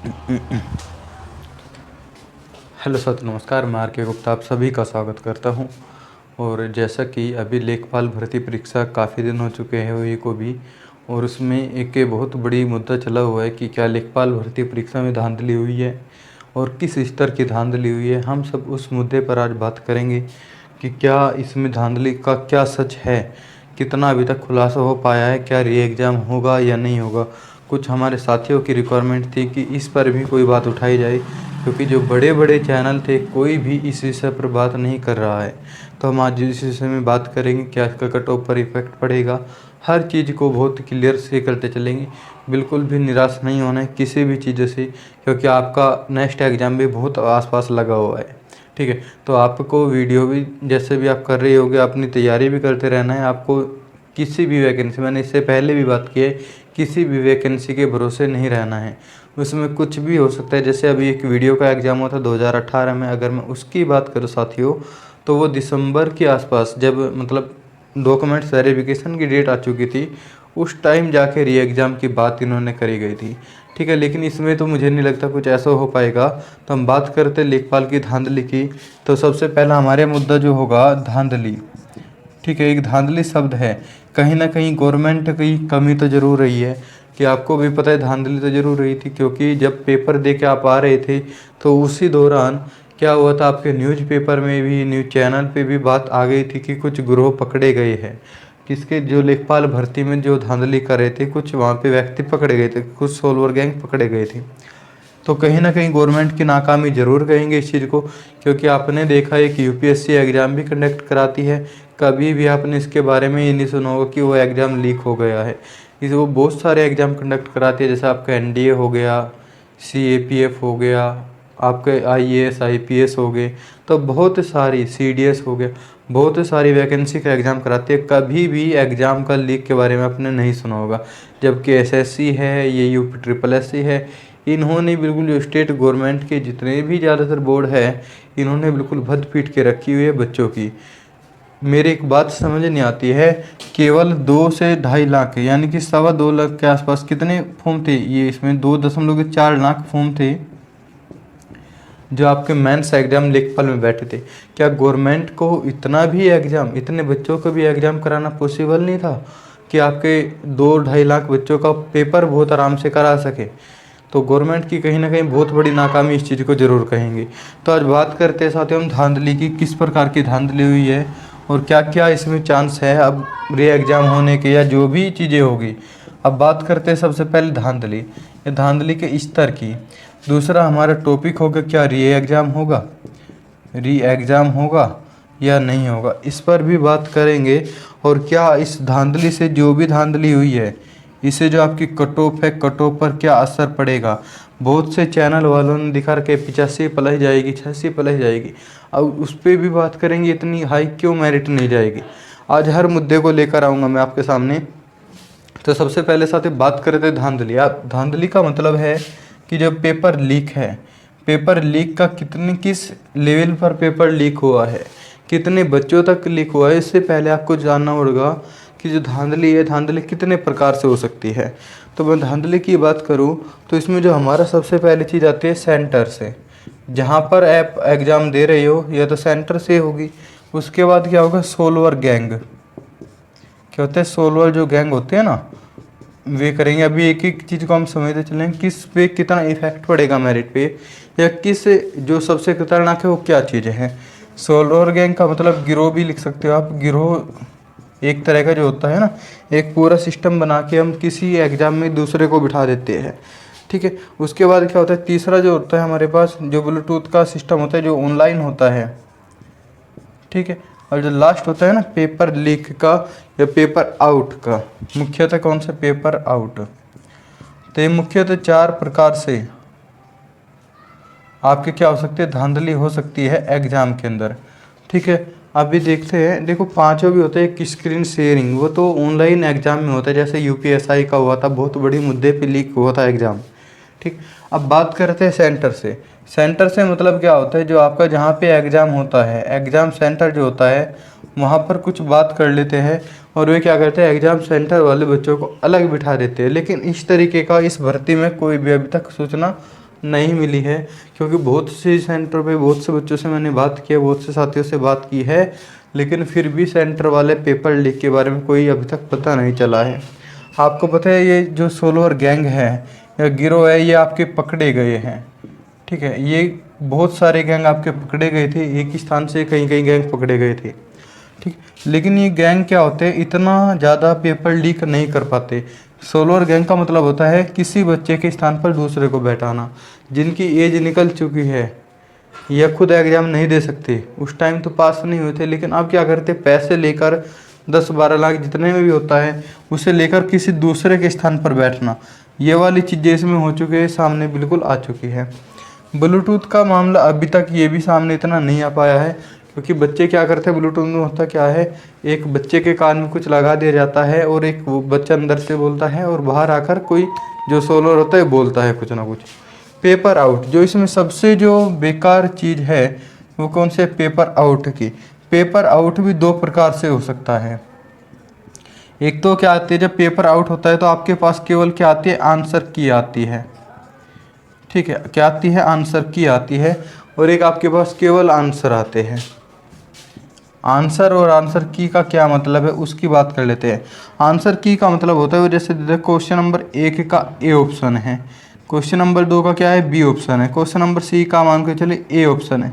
Hello साथियों, नमस्कार। मैं आर के गुप्ता आप सभी का स्वागत करता हूं। और जैसा कि अभी लेखपाल भर्ती परीक्षा काफ़ी दिन हो चुके हैं हुई को भी, और उसमें एक बहुत बड़ी मुद्दा चला हुआ है कि क्या लेखपाल भर्ती परीक्षा में धांधली हुई है और किस स्तर की धांधली हुई है। हम सब उस मुद्दे पर आज बात करेंगे कि क्या इसमें धांधली का क्या सच है, कितना अभी तक खुलासा हो पाया है, क्या री एग्ज़ाम होगा या नहीं होगा। कुछ हमारे साथियों की रिक्वायरमेंट थी कि इस पर भी कोई बात उठाई जाए, क्योंकि जो बड़े बड़े चैनल थे कोई भी इस विषय पर बात नहीं कर रहा है। तो हम आज इस विषय में बात करेंगे, क्या इसका कट ऑफ पर इफेक्ट पड़ेगा। हर चीज़ को बहुत क्लियर से करते चलेंगे, बिल्कुल भी निराश नहीं होना है किसी भी चीज़ से, क्योंकि आपका नेक्स्ट एग्ज़ाम भी बहुत आसपास लगा हुआ है। ठीक है, तो आपको वीडियो भी जैसे भी आप कर रहे होगे, अपनी तैयारी भी करते रहना है। आपको किसी भी वैकेंसी, मैंने इससे पहले भी बात की है, किसी भी वैकेंसी के भरोसे नहीं रहना है। उसमें कुछ भी हो सकता है। जैसे अभी एक वीडियो का एग्ज़ाम हुआ था 2018 में, अगर मैं उसकी बात करूँ साथियों, तो वो दिसंबर के आसपास, जब मतलब डॉक्यूमेंट्स वेरिफिकेशन की डेट आ चुकी थी, उस टाइम जाके री एग्ज़ाम की बात इन्होंने करी गई थी। ठीक है, लेकिन इसमें तो मुझे नहीं लगता कुछ ऐसा हो पाएगा। तो हम बात करते लेखपाल की धांधली की। तो सबसे पहला हमारे मुद्दा जो होगा धांधली। ठीक है, एक धांधली शब्द है, कहीं ना कहीं गवर्नमेंट की कमी तो ज़रूर रही है। कि आपको भी पता है धांधली तो ज़रूर रही थी, क्योंकि जब पेपर दे के आप आ रहे थे तो उसी दौरान क्या हुआ था, आपके न्यूज़पेपर में भी, न्यूज़ चैनल पे भी बात आ गई थी कि कुछ गिरोह पकड़े गए हैं। किसके, जो लेखपाल भर्ती में जो धांधली कर रहे थे, कुछ वहाँ पे व्यक्ति पकड़े गए थे, कुछ सोलवर गैंग पकड़े गए थे। तो कहीं ना कहीं गवर्नमेंट की नाकामी ज़रूर कहेंगे इस चीज़ को, क्योंकि आपने देखा है कि यूपीएससी एग्ज़ाम भी कंडक्ट कराती है। कभी भी आपने इसके बारे में ये नहीं सुना होगा कि वो एग्ज़ाम लीक हो गया है। इस वो बहुत सारे एग्ज़ाम कंडक्ट कराती है, जैसे आपका एनडीए हो गया, सीएपीएफ हो गया, आपके आईएएस आईपीएस हो गए, तो बहुत सारी सीडीएस हो गया, बहुत सारी वैकेंसी का एग्ज़ाम कराती है। कभी भी एग्ज़ाम का लीक के बारे में आपने नहीं सुना होगा। जबकि एसएससी है, ये यूपी ट्रिपल एससी है, इन्होंने बिल्कुल जो स्टेट गवर्नमेंट के जितने भी ज़्यादातर बोर्ड है, इन्होंने बिल्कुल भद पीट के रखी हुई है बच्चों की। मेरी एक बात समझ नहीं आती है, केवल 2 से 2.5 लाख यानी कि 2.25 लाख के आसपास कितने फॉर्म थे, ये इसमें 2.4 लाख फॉर्म थे जो आपके मेंस एग्जाम लेखपाल में बैठे थे। क्या गवर्नमेंट को इतना भी एग्ज़ाम, इतने बच्चों को भी एग्ज़ाम कराना पॉसिबल नहीं था कि आपके 2-2.5 लाख बच्चों का पेपर बहुत आराम से करा सके। तो गवर्नमेंट की कहीं ना कहीं बहुत बड़ी नाकामी इस चीज़ को ज़रूर कहेंगे। तो आज बात करते हैं साथियों हम धांधली की, किस प्रकार की धांधली हुई है और क्या क्या इसमें चांस है अब री एग्ज़ाम होने के, या जो भी चीज़ें होगी। अब बात करते हैं सबसे पहले धांधली, या धांधली के स्तर की। दूसरा हमारा टॉपिक होगा, क्या री एग्ज़ाम होगा, री एग्ज़ाम होगा या नहीं होगा, इस पर भी बात करेंगे। और क्या इस धांधली से, जो भी धांधली हुई है, इससे जो आपकी कट ऑफ है, कट ऑफ पर क्या असर पड़ेगा। बहुत से चैनल वालों ने दिखा के 85 प्लस जाएगी, 86 प्लस जाएगी। अब उस पर भी बात करेंगे, इतनी हाई क्यों मेरिट नहीं जाएगी। आज हर मुद्दे को लेकर आऊँगा मैं आपके सामने। तो सबसे पहले साथ ही बात करते हैं धांधली। आप, धांधली का मतलब है कि जब पेपर लीक है, पेपर लीक का कितने, किस लेवल पर पेपर लीक हुआ है, कितने बच्चों तक लीक हुआ है, इससे पहले आपको जानना होगा कि जो धांधली है, धांधली कितने प्रकार से हो सकती है। तो मैं धांधली की बात करूं तो इसमें जो हमारा सबसे पहली चीज़ आती है सेंटर से, जहां पर आप एग्ज़ाम दे रहे हो या तो सेंटर से होगी। उसके बाद क्या होगा, सोलवर गैंग। क्या होता है, सोलवर जो गैंग होते हैं ना, वे करेंगे। अभी एक एक चीज़ को हम समझते चलें, किस पे कितना इफेक्ट पड़ेगा मेरिट पे, या किस, जो सबसे खतरनाक है वो क्या चीज़ें हैं। सोलर गैंग का मतलब गिरोह भी लिख सकते हो आप। गिरोह एक तरह का जो होता है ना, एक पूरा सिस्टम बना के हम किसी एग्ज़ाम में दूसरे को बिठा देते हैं। ठीक है, उसके बाद क्या होता है, तीसरा जो होता है हमारे पास, जो ब्लूटूथ का सिस्टम होता है, जो ऑनलाइन होता है। ठीक है, और जो लास्ट होता है ना पेपर लीक का या पेपर आउट का, मुख्यतः कौन सा, पेपर आउट। तो ये मुख्यतः 4 प्रकार से आपके क्या हो सकते हैं, धांधली हो सकती है एग्जाम के अंदर। ठीक है, अभी देखते हैं। देखो, पांचों भी होते हैं। एक स्क्रीन शेयरिंग, वो तो ऑनलाइन एग्जाम में होता है, जैसे यूपीएसआई का हुआ था, बहुत बड़ी मुद्दे पे लीक हुआ था एग्जाम। ठीक, अब बात करते हैं सेंटर से। सेंटर से मतलब क्या होता है, जो आपका जहाँ पे एग्ज़ाम होता है, एग्ज़ाम सेंटर जो होता है, वहाँ पर कुछ बात कर लेते हैं और वे क्या करते हैं, एग्ज़ाम सेंटर वाले बच्चों को अलग बिठा देते हैं। लेकिन इस तरीके का इस भर्ती में कोई भी अभी तक सूचना नहीं मिली है, क्योंकि बहुत से सेंटर पे बहुत से बच्चों से मैंने बात की है, बहुत से साथियों से बात की है, लेकिन फिर भी सेंटर वाले पेपर लीक के बारे में कोई अभी तक पता नहीं चला है। आपको पता है ये जो सोलवर गैंग है या गिरोह है, ये आपके पकड़े गए हैं, ठीक है। ये बहुत सारे गैंग आपके पकड़े गए थे, एक ही स्थान से कई कई गैंग पकड़े गए थे, ठीक। लेकिन ये गैंग क्या होते हैं, इतना ज़्यादा पेपर लीक नहीं कर पाते। सोलवर गैंग का मतलब होता है किसी बच्चे के स्थान पर दूसरे को बैठाना, जिनकी एज निकल चुकी है या खुद एग्जाम नहीं दे सकते, उस टाइम तो पास नहीं हुए थे, लेकिन अब क्या करते, पैसे लेकर 10-12 लाख जितने में भी होता है उसे लेकर किसी दूसरे के स्थान पर बैठना, ये वाली चीज़ें इसमें हो चुकी है, सामने बिल्कुल आ चुकी है। ब्लूटूथ का मामला अभी तक ये भी सामने इतना नहीं आ पाया है, क्योंकि बच्चे क्या करते हैं, ब्लूटूथ में होता क्या है, एक बच्चे के कान में कुछ लगा दिया जाता है और एक वो बच्चा अंदर से बोलता है और बाहर आकर कोई जो सोलर होता है बोलता है कुछ ना कुछ। पेपर आउट, जो इसमें सबसे जो बेकार चीज़ है वो कौन से, पेपर आउट की। पेपर आउट भी दो प्रकार से हो सकता है। एक तो क्या आती है, जब पेपर आउट होता है तो आपके पास केवल क्या आती है, आंसर की आती है, ठीक है, क्या आती है, आंसर की आती है, और एक आपके पास केवल आंसर आते हैं। आंसर और आंसर की का क्या मतलब है उसकी बात कर लेते हैं। आंसर की का मतलब होता है, जैसे क्वेश्चन नंबर 1 का ए ऑप्शन है, क्वेश्चन नंबर 2 का क्या है, बी ऑप्शन है, क्वेश्चन नंबर सी का मान के चले ए ऑप्शन है,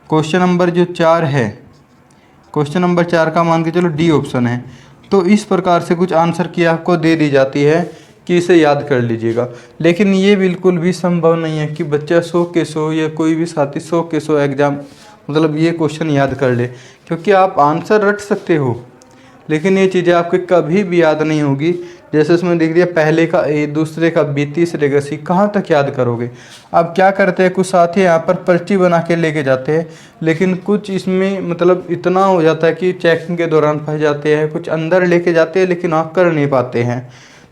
क्वेश्चन नंबर जो 4 है, क्वेश्चन नंबर 4 का मान के चलो डी ऑप्शन है। तो इस प्रकार से कुछ आंसर की आपको दे दी जाती है कि इसे याद कर लीजिएगा, लेकिन ये बिल्कुल भी संभव नहीं है कि बच्चा 100 के 100 या कोई भी साथी 100 के 100 एग्जाम मतलब ये क्वेश्चन याद कर ले, क्योंकि आप आंसर रट सकते हो लेकिन ये चीज़ें आपके कभी भी याद नहीं होगी। जैसे उसमें देख दिया, पहले का ए, दूसरे का बी, तीसरे का सी, कहाँ तक याद करोगे। अब क्या करते हैं, कुछ साथी यहाँ पर पर्ची बना के लेके जाते हैं, लेकिन कुछ इसमें मतलब इतना हो जाता है कि चेकिंग के दौरान फंस जाते हैं, कुछ अंदर लेके जाते हैं लेकिन आप कर नहीं पाते हैं।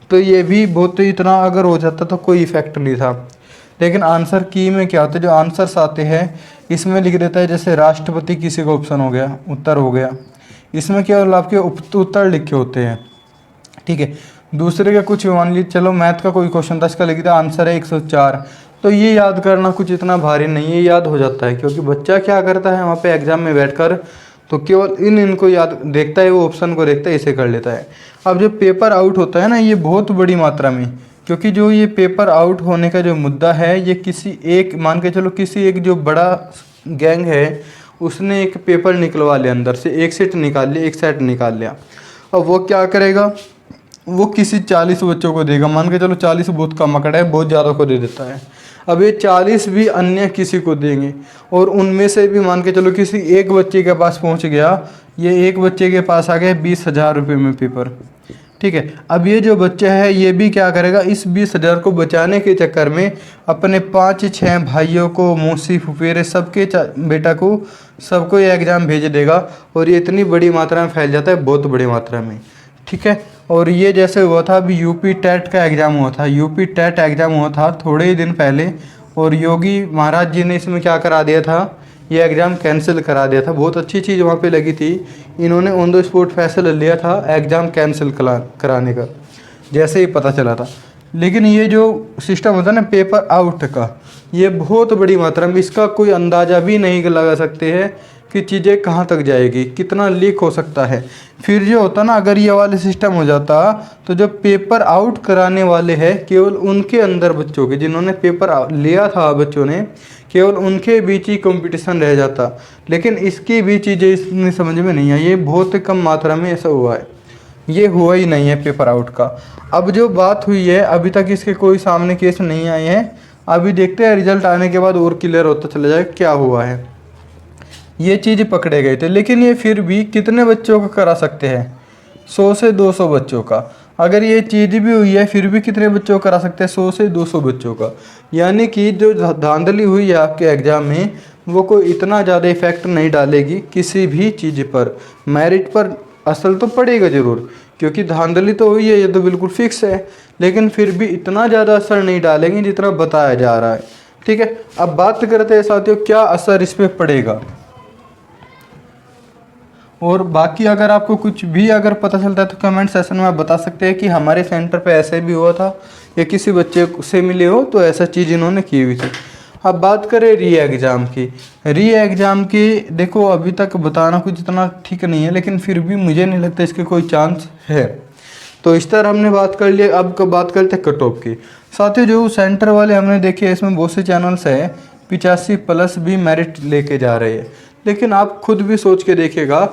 तो ये भी बहुत इतना अगर हो जाता तो कोई इफेक्ट नहीं था। लेकिन आंसर की में क्या होता है, जो आंसर्स आते हैं इसमें लिख देता है, जैसे राष्ट्रपति किसी का ऑप्शन हो गया, उत्तर हो गया, इसमें केवल आपके उत्तर लिखे होते हैं, ठीक है। दूसरे का कुछ मान लीजिए, चलो मैथ का कोई क्वेश्चन था, इसका लिख दिया आंसर है 104, तो ये याद करना कुछ इतना भारी नहीं है, याद हो जाता है, क्योंकि बच्चा क्या करता है वहाँ पे एग्जाम में बैठकर तो केवल इनको याद देखता है, वो ऑप्शन को देखता है, इसे कर लेता है। अब जो पेपर आउट होता है ना, ये बहुत बड़ी मात्रा में, क्योंकि जो ये पेपर आउट होने का जो मुद्दा है, ये किसी एक मान के चलो किसी एक जो बड़ा गैंग है उसने एक पेपर निकलवा लिया, अंदर से एक सेट निकाल लिया, एक सेट निकाल लिया। अब वो क्या करेगा, वो किसी 40 बच्चों को देगा, मान के चलो 40 बहुत कम आंकड़ा है, बहुत ज़्यादा को दे देता है। अब ये 40 भी अन्य किसी को देंगे, और उनमें से भी मान के चलो किसी एक बच्चे के पास पहुंच गया, ये एक बच्चे के पास आ गया 20,000 रुपये में पेपर, ठीक है। अब ये जो बच्चा है ये भी क्या करेगा, इस 20,000 को बचाने के चक्कर में अपने 5-6 भाइयों को, मौसी फुफेरे सबके बेटा को, सबको ये एग्ज़ाम भेज देगा, और ये इतनी बड़ी मात्रा में फैल जाता है, बहुत बड़ी मात्रा में, ठीक है। और ये जैसे हुआ था अभी यूपी टेट का एग्ज़ाम हुआ था, यूपी टेट एग्ज़ाम हुआ था थोड़े ही दिन पहले, और योगी महाराज जी ने इसमें क्या करा दिया था, ये एग्ज़ाम कैंसिल करा दिया था। बहुत अच्छी चीज़ वहाँ पे लगी थी, इन्होंने ऑन द स्पॉट फैसला लिया था एग्ज़ाम कैंसिल कराने का, जैसे ही पता चला था। लेकिन ये जो सिस्टम होता है ना पेपर आउट का, ये बहुत बड़ी मात्रा में, इसका कोई अंदाज़ा भी नहीं लगा सकते हैं कि चीज़ें कहाँ तक जाएगी, कितना लीक हो सकता है। फिर जो होता ना, अगर ये वाले सिस्टम हो जाता तो जो पेपर आउट कराने वाले हैं केवल उनके अंदर बच्चों के, जिन्होंने पेपर लिया था बच्चों ने, केवल उनके बीच ही कंपटीशन रह जाता। लेकिन इसकी भी चीज़ें इसमें समझ में नहीं आई, ये बहुत कम मात्रा में ऐसा हुआ है, ये हुआ ही नहीं है पेपर आउट का। अब जो बात हुई है, अभी तक इसके कोई सामने केस नहीं आए हैं, अभी देखते हैं रिजल्ट आने के बाद और क्लियर होता चला जाए क्या हुआ है। ये चीज़ पकड़े गए थे, लेकिन ये फिर भी कितने बच्चों का करा सकते हैं, 100 से 200 बच्चों का। अगर ये चीज़ भी हुई है फिर भी कितने बच्चों को करा सकते हैं, 100 से 200 बच्चों का। यानी कि जो धांधली हुई है आपके एग्ज़ाम में, वो कोई इतना ज़्यादा इफेक्ट नहीं डालेगी किसी भी चीज़ पर। मेरिट पर असर तो पड़ेगा ज़रूर, क्योंकि धांधली तो हुई है, ये तो बिल्कुल फिक्स है, लेकिन फिर भी इतना ज़्यादा असर नहीं डालेंगे जितना बताया जा रहा है, ठीक है। अब बात करते हैं साथियों, क्या असर इस पर पड़ेगा। और बाकी अगर आपको कुछ भी अगर पता चलता है तो कमेंट सेशन में आप बता सकते हैं कि हमारे सेंटर पे ऐसे भी हुआ था या किसी बच्चे से मिले हो तो ऐसा चीज़ इन्होंने की हुई थी। अब बात करें री एग्ज़ाम की। री एग्ज़ाम की देखो अभी तक बताना कुछ इतना ठीक नहीं है, लेकिन फिर भी मुझे नहीं लगता इसके कोई चांस है। तो इस तरह हमने बात कर लिया। अब बात करते हैं कट ऑफ की। साथियों जो सेंटर वाले हमने देखे इसमें बहुत से चैनल्स है 85+ भी मेरिट लेके जा रहे हैं, लेकिन आप खुद भी सोच के देखिएगा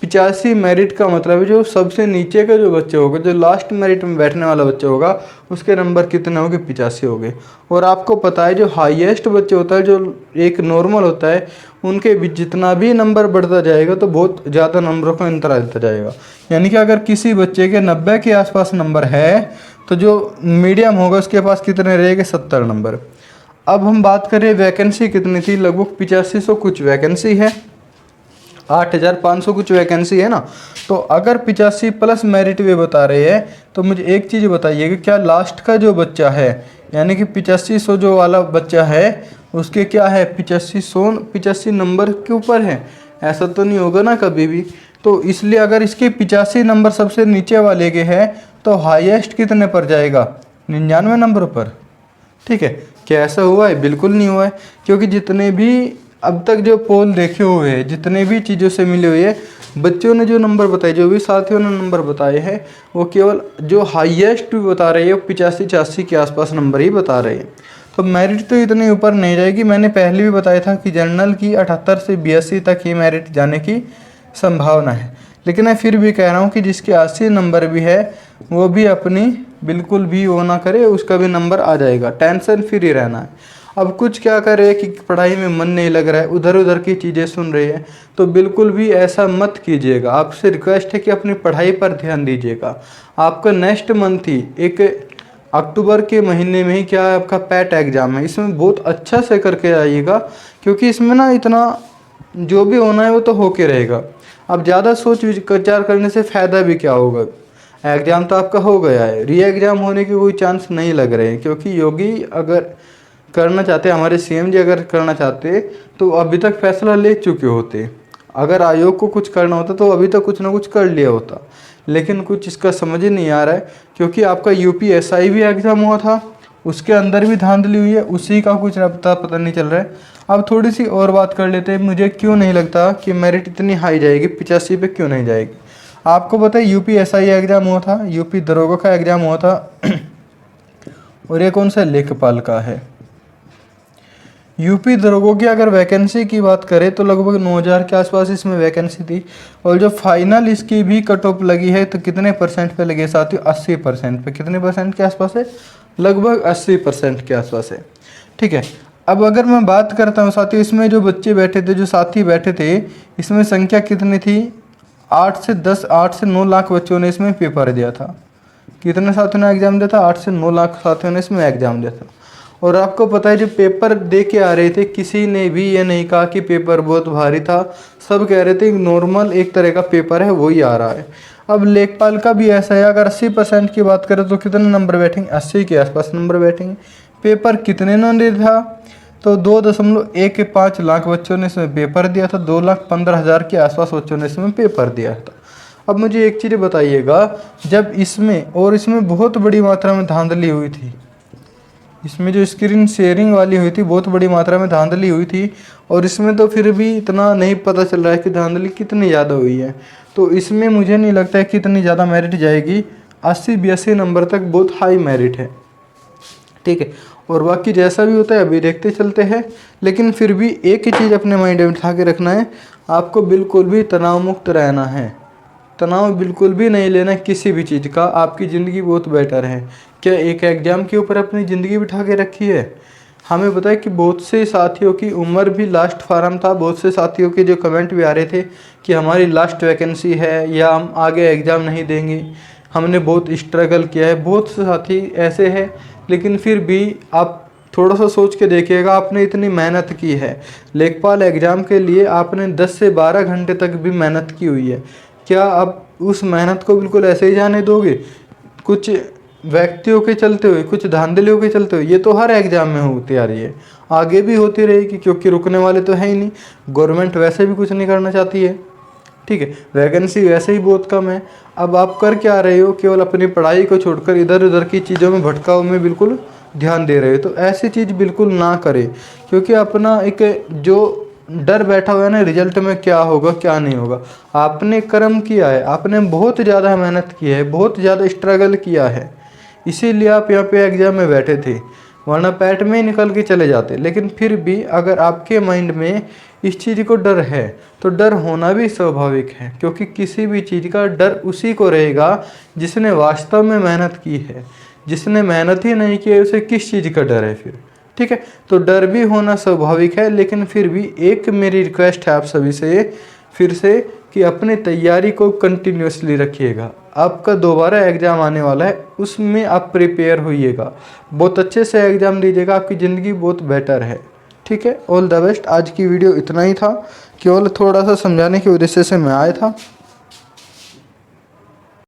85 मेरिट का मतलब है जो सबसे नीचे का जो बच्चा होगा, जो लास्ट मेरिट में बैठने वाला बच्चा होगा, उसके नंबर कितने होंगे? 85 हो गए। और आपको पता है जो हाईएस्ट बच्चे होता है, जो एक नॉर्मल होता है, उनके भी जितना भी नंबर बढ़ता जाएगा तो बहुत ज़्यादा नंबरों का अंतर आता जाएगा। यानी कि अगर किसी बच्चे के 90 के आसपास नंबर है तो जो मीडियम होगा उसके पास कितने रहेंगे? 70 नंबर। अब हम बात करें वैकेंसी कितनी थी, लगभग 8500 कुछ वैकेंसी है, 8500 कुछ वैकेंसी है ना। तो अगर 85+ मेरिट वे बता रहे हैं तो मुझे एक चीज़ बताइए कि क्या लास्ट का जो बच्चा है यानी कि 8500 जो वाला बच्चा है उसके क्या है 85 नंबर के ऊपर है? ऐसा तो नहीं होगा ना कभी भी। तो इसलिए अगर इसके 85 नंबर सबसे नीचे वाले के हैं तो हाईएस्ट कितने पर जाएगा? 99 नंबर पर। ठीक है, क्या ऐसा हुआ है? बिल्कुल नहीं हुआ है, क्योंकि जितने भी अब तक जो पोल देखे हुए हैं, जितने भी चीज़ों से मिले हुए हैं, बच्चों ने जो नंबर बताए, जो भी साथियों ने नंबर बताए हैं, वो केवल जो हाईएस्ट भी बता रहे हैं 85-86 के आसपास नंबर ही बता रहे हैं। तो मेरिट तो इतने ऊपर नहीं जाएगी। मैंने पहले भी बताया था कि जनरल की 78 से 82 तक ही मेरिट जाने की संभावना है, लेकिन मैं फिर भी कह रहा हूँ कि जिसके 80 नंबर भी है वो भी अपनी बिल्कुल भी वो ना करे, उसका भी नंबर आ जाएगा। टेंशन फ्री रहना है। अब कुछ क्या करे कि पढ़ाई में मन नहीं लग रहा है, उधर उधर की चीज़ें सुन रहे हैं, तो बिल्कुल भी ऐसा मत कीजिएगा। आपसे रिक्वेस्ट है कि अपनी पढ़ाई पर ध्यान दीजिएगा। आपका नेक्स्ट मंथ ही एक अक्टूबर के महीने में ही क्या है आपका पैट एग्ज़ाम है, इसमें बहुत अच्छा से करके आइएगा, क्योंकि इसमें ना इतना जो भी होना है वो तो होके रहेगा। अब ज़्यादा सोच विचार करने से फ़ायदा भी क्या होगा? एग्ज़ाम तो आपका हो गया है, री एग्ज़ाम होने के कोई चांस नहीं लग रहे हैं, क्योंकि योगी अगर करना चाहते, हमारे सीएम जी अगर करना चाहते तो अभी तक फैसला ले चुके होते। अगर आयोग को कुछ करना होता तो अभी तक कुछ ना कुछ कर लिया होता, लेकिन कुछ इसका समझ ही नहीं आ रहा है। क्योंकि आपका यूपीएसआई भी एग्ज़ाम हुआ था, उसके अंदर भी धांधली हुई है, उसी का कुछ पता नहीं चल रहा है। अब थोड़ी सी और बात कर लेते हैं। मुझे क्यों नहीं लगता कि मेरिट इतनी हाई जाएगी, 85 पे क्यों नहीं जाएगी? आपको पता है यूपीएसआई एग्ज़ाम हुआ था, यूपी दरोगा का एग्ज़ाम हुआ था और ये कौन सा लेखपाल का है। यूपी दरोगों की अगर वैकेंसी की बात करें तो लगभग 9000 के आसपास इसमें वैकेंसी थी, और जो फाइनल इसकी भी कट ऑफ लगी है तो कितने परसेंट पे लगी है साथियों? 80% पे। कितने परसेंट के आसपास है? लगभग 80% के आसपास है। ठीक है, अब अगर मैं बात करता हूँ साथियों, इसमें जो बच्चे बैठे थे, जो साथी बैठे थे, इसमें संख्या कितनी थी? 8 से 9 लाख बच्चों ने इसमें पेपर दिया था। कितने साथियों ने एग्ज़ाम दिया था? 8 से 9 लाख साथियों ने इसमें एग्ज़ाम दिया था। और आपको पता है जो पेपर दे के आ रहे थे, किसी ने भी ये नहीं कहा कि पेपर बहुत भारी था, सब कह रहे थे नॉर्मल एक तरह का पेपर है वही आ रहा है। अब लेखपाल का भी ऐसा है, अगर 80% की बात करें तो कितने नंबर बैठेंगे? 80 के आसपास नंबर बैठेंगे। पेपर कितने ने था? तो 2.15 लाख बच्चों ने इसमें पेपर दिया था, 2,15,000 के आसपास बच्चों ने इसमें पेपर दिया था। अब मुझे एक चीज़ बताइएगा, जब इसमें बहुत बड़ी मात्रा में धांधली हुई थी, इसमें जो स्क्रीन शेयरिंग वाली हुई थी बहुत बड़ी मात्रा में धांधली हुई थी, और इसमें तो फिर भी इतना नहीं पता चल रहा है कि धांधली कितनी ज़्यादा हुई है। तो इसमें मुझे नहीं लगता है कि इतनी ज़्यादा मेरिट जाएगी। 80-82 नंबर तक बहुत हाई मेरिट है। ठीक है, और बाकी जैसा भी होता है अभी देखते चलते हैं। लेकिन फिर भी एक ही चीज़ अपने माइंड में उठा के रखना है, आपको बिल्कुल भी तनाव मुक्त रहना है। तनाव बिल्कुल भी नहीं लेना किसी भी चीज़ का, आपकी ज़िंदगी बहुत बेटर है। क्या एक एग्ज़ाम के ऊपर अपनी ज़िंदगी बिठा के रखी है? हमें पता है कि बहुत से साथियों की उम्र भी लास्ट फार्म था, बहुत से साथियों के जो कमेंट भी आ रहे थे कि हमारी लास्ट वैकेंसी है या हम आगे एग्ज़ाम नहीं देंगे, हमने बहुत स्ट्रगल किया है। बहुत से साथी ऐसे हैं, लेकिन फिर भी आप थोड़ा सा सोच के देखिएगा, आपने इतनी मेहनत की है लेखपाल एग्ज़ाम के लिए, आपने 10 से 12 घंटे तक भी मेहनत की हुई है। क्या आप उस मेहनत को बिल्कुल ऐसे ही जाने दोगे कुछ व्यक्तियों के चलते हुए, कुछ धांधलियों के चलते हुए? ये तो हर एग्ज़ाम में होती आ रही है, आगे भी होती रहेगी, क्योंकि रुकने वाले तो है ही नहीं। गवर्नमेंट वैसे भी कुछ नहीं करना चाहती है। ठीक है। वैकेंसी वैसे ही बहुत कम है। अब आप कर क्या रहे हो, केवल अपनी पढ़ाई को छोड़कर इधर उधर की चीज़ों में भटकाव में बिल्कुल ध्यान दे रहे हो। तो ऐसी चीज़ बिल्कुल ना करें, क्योंकि अपना एक जो डर बैठा हुआ है ना रिजल्ट में क्या होगा क्या नहीं होगा। आपने कर्म किया है, आपने बहुत ज़्यादा मेहनत की है, बहुत ज़्यादा स्ट्रगल किया है, इसीलिए आप यहाँ पे एग्ज़ाम में बैठे थे, वरना पैट में ही निकल के चले जाते। लेकिन फिर भी अगर आपके माइंड में इस चीज़ को डर है तो डर होना भी स्वाभाविक है, क्योंकि किसी भी चीज़ का डर उसी को रहेगा जिसने वास्तव में मेहनत की है। जिसने मेहनत ही नहीं की है उसे किस चीज़ का डर है फिर, ठीक है। तो डर भी होना स्वाभाविक है, लेकिन फिर भी एक मेरी रिक्वेस्ट है आप सभी से फिर से कि अपनी तैयारी को कंटिन्यूसली रखिएगा। आपका दोबारा एग्ज़ाम आने वाला है, उसमें आप प्रिपेयर होइएगा, बहुत अच्छे से एग्ज़ाम दीजिएगा, आपकी ज़िंदगी बहुत बेटर है, ठीक है। All the best. आज की वीडियो इतना ही था, केवल थोड़ा सा समझाने की उद्देश्य से मैं आया था।